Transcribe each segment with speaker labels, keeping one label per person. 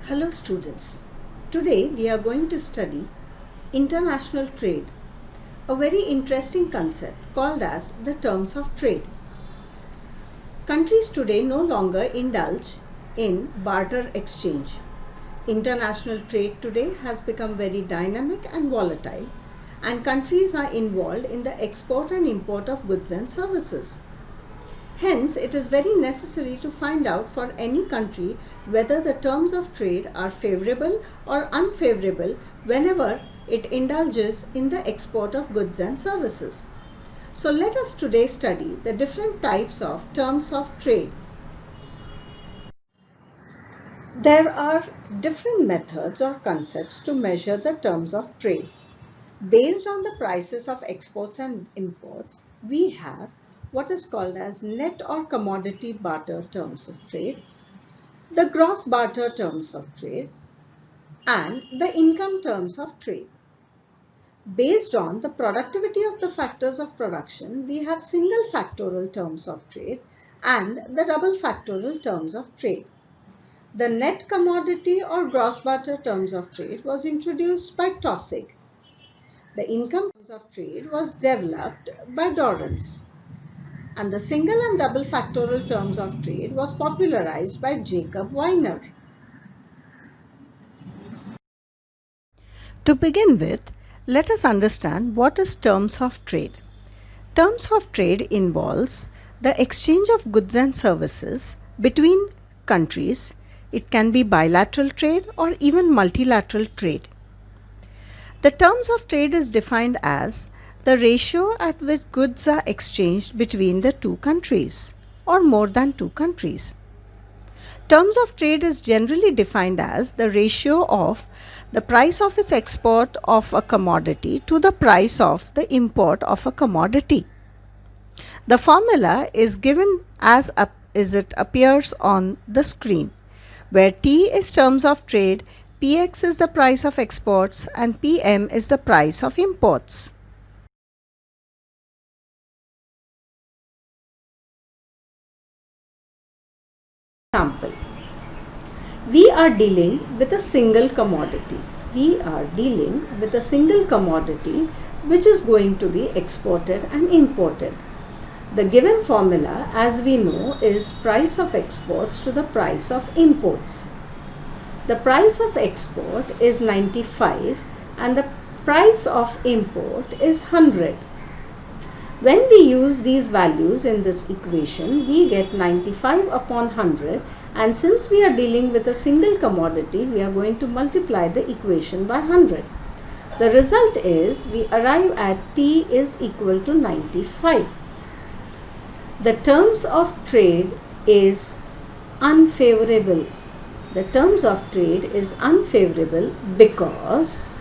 Speaker 1: Hello students. Today we are going to study international trade, a very interesting concept called as the terms of trade. Countries today no longer indulge in barter exchange. International trade today has become very dynamic and volatile, and countries are involved in the export and import of goods and services. Hence, it is very necessary to find out for any country whether the terms of trade are favorable or unfavorable whenever it indulges in the export of goods and services. So, let us today study the different types of terms of trade. There are different methods or concepts to measure the terms of trade. Based on the prices of exports and imports, we have what is called as net or commodity barter terms of trade, the gross barter terms of trade, and the income terms of trade. Based on the productivity of the factors of production, we have single factorial terms of trade and the double factorial terms of trade. The net commodity or gross barter terms of trade was introduced by Taussig. The income terms of trade was developed by Dorrance. And the single and double factorial terms of trade was popularized by Jacob Weiner. To begin with, let us understand what is terms of trade. Terms of trade involves the exchange of goods and services between countries. It can be bilateral trade or even multilateral trade. The terms of trade is defined as the ratio at which goods are exchanged between the two countries or more than two countries. Terms of trade is generally defined as the ratio of the price of its export of a commodity to the price of the import of a commodity. The formula is given as it appears on the screen, where T is terms of trade, Px is the price of exports, and Pm is the price of imports. Example. We are dealing with a single commodity. We are dealing with a single commodity which is going to be exported and imported. The given formula, as we know, is price of exports to the price of imports. The price of export is 95 and the price of import is 100. When we use these values in this equation, we get 95 upon 100, and since we are dealing with a single commodity, we are going to multiply the equation by 100. The result is we arrive at T is equal to 95. The terms of trade is unfavorable. The terms of trade is unfavorable because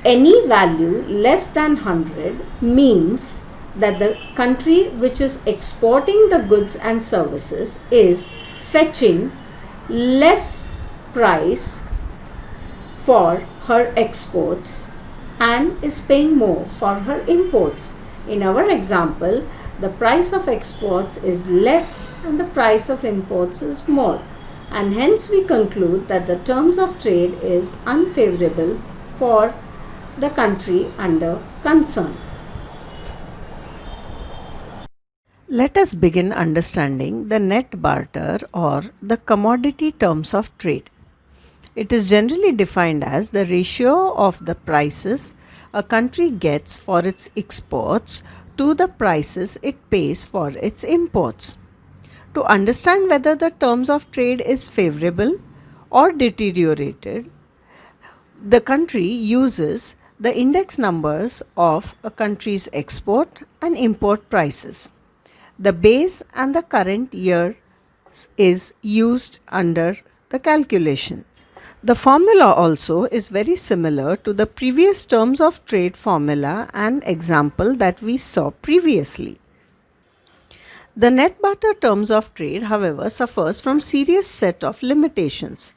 Speaker 1: any value less than 100 means that the country which is exporting the goods and services is fetching less price for her exports and is paying more for her imports. In our example, the price of exports is less and the price of imports is more, and hence we conclude that the terms of trade is unfavorable for the country under concern. Let us begin understanding the net barter or the commodity terms of trade. It is generally defined as the ratio of the prices a country gets for its exports to the prices it pays for its imports. To understand whether the terms of trade is favorable or deteriorated, the country uses the index numbers of a country's export and import prices. The base and the current year is used under the calculation. The formula also is very similar to the previous terms of trade formula and example that we saw previously. The net barter terms of trade, however, suffers from serious set of limitations,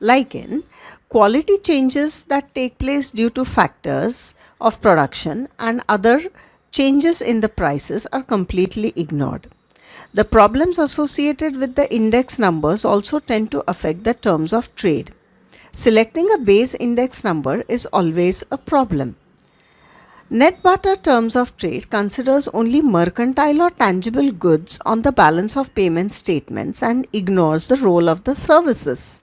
Speaker 1: like in quality changes that take place due to factors of production and other changes in the prices are completely ignored. The problems associated with the index numbers also tend to affect the terms of trade. Selecting a base index number is always a problem. Net barter terms of trade considers only mercantile or tangible goods on the balance of payment statements and ignores the role of the services.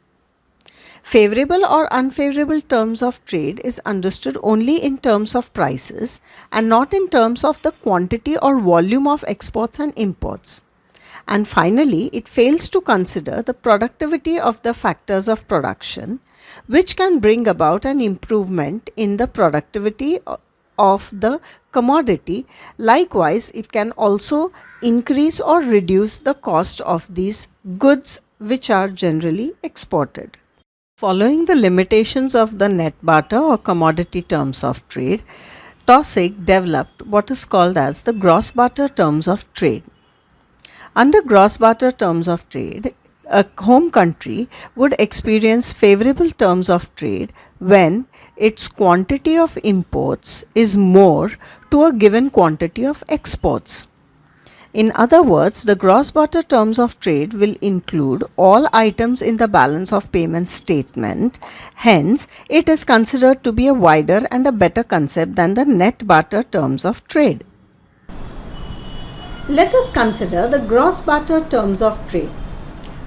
Speaker 1: Favorable or unfavorable terms of trade is understood only in terms of prices and not in terms of the quantity or volume of exports and imports. And finally, it fails to consider the productivity of the factors of production, which can bring about an improvement in the productivity of the commodity. Likewise, it can also increase or reduce the cost of these goods which are generally exported. Following the limitations of the net barter or commodity terms of trade, Taussig developed what is called as the gross barter terms of trade. Under gross barter terms of trade, a home country would experience favorable terms of trade when its quantity of imports is more to a given quantity of exports. In other words, the gross barter terms of trade will include all items in the balance of payment statement. Hence, it is considered to be a wider and a better concept than the net barter terms of trade. Let us consider the gross barter terms of trade.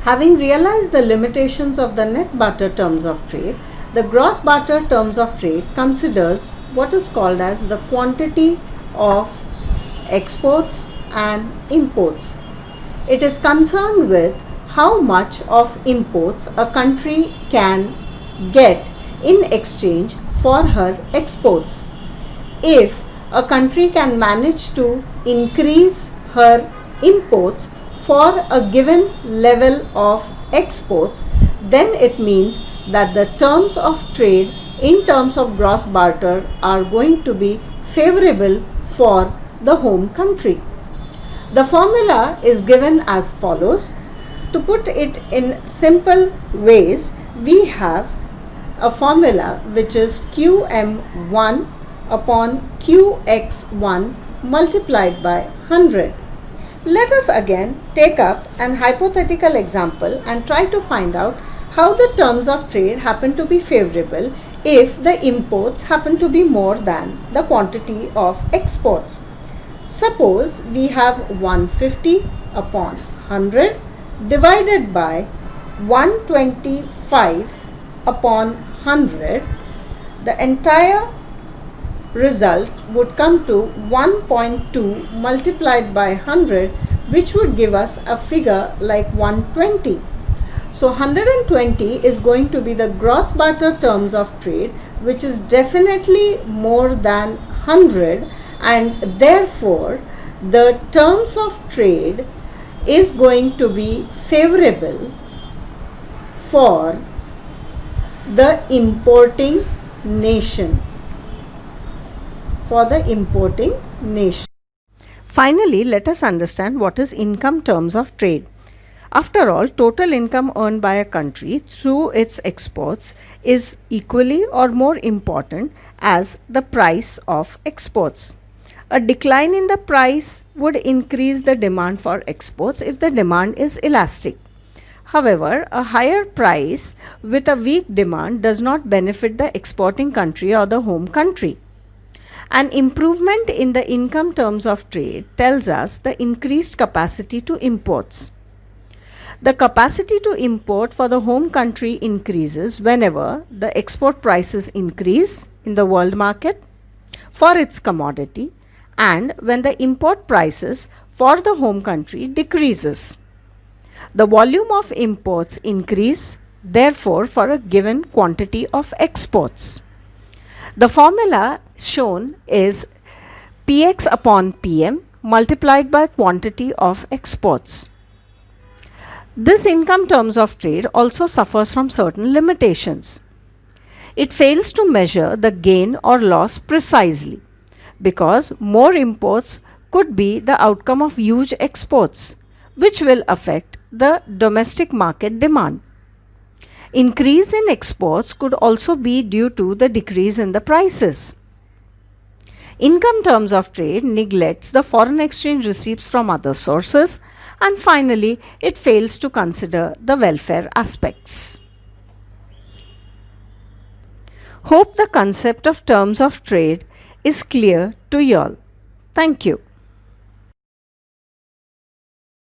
Speaker 1: Having realized the limitations of the net barter terms of trade, the gross barter terms of trade considers what is called as the quantity of exports and imports. It is concerned with how much of imports a country can get in exchange for her exports. If a country can manage to increase her imports for a given level of exports, then it means that the terms of trade in terms of gross barter are going to be favorable for the home country. The formula is given as follows. To put it in simple ways, we have a formula which is QM1 upon QX1 multiplied by 100. Let us again take up an hypothetical example and try to find out how the terms of trade happen to be favorable if the imports happen to be more than the quantity of exports. Suppose we have 150 upon 100 divided by 125 upon 100. The entire result would come to 1.2 multiplied by 100, which would give us a figure like 120. So 120 is going to be the gross barter terms of trade, which is definitely more than 100, and therefore the terms of trade is going to be favorable for the importing nation. Finally, let us understand what is income terms of trade. After all, total income earned by a country through its exports is equally or more important as the price of exports. A decline in the price would increase the demand for exports if the demand is elastic. However, a higher price with a weak demand does not benefit the exporting country or the home country. An improvement in the income terms of trade tells us the increased capacity to imports. The capacity to import for the home country increases whenever the export prices increase in the world market for its commodity and when the import prices for the home country decreases. The volume of imports increase, therefore, for a given quantity of exports. The formula shown is Px upon Pm multiplied by quantity of exports. This income terms of trade also suffers from certain limitations. It fails to measure the gain or loss precisely because more imports could be the outcome of huge exports, which will affect the domestic market demand. Increase in exports could also be due to the decrease in the prices. Income terms of trade neglects the foreign exchange receipts from other sources and finally, it fails to consider the welfare aspects. Hope the concept of terms of trade is clear to you all. Thank you.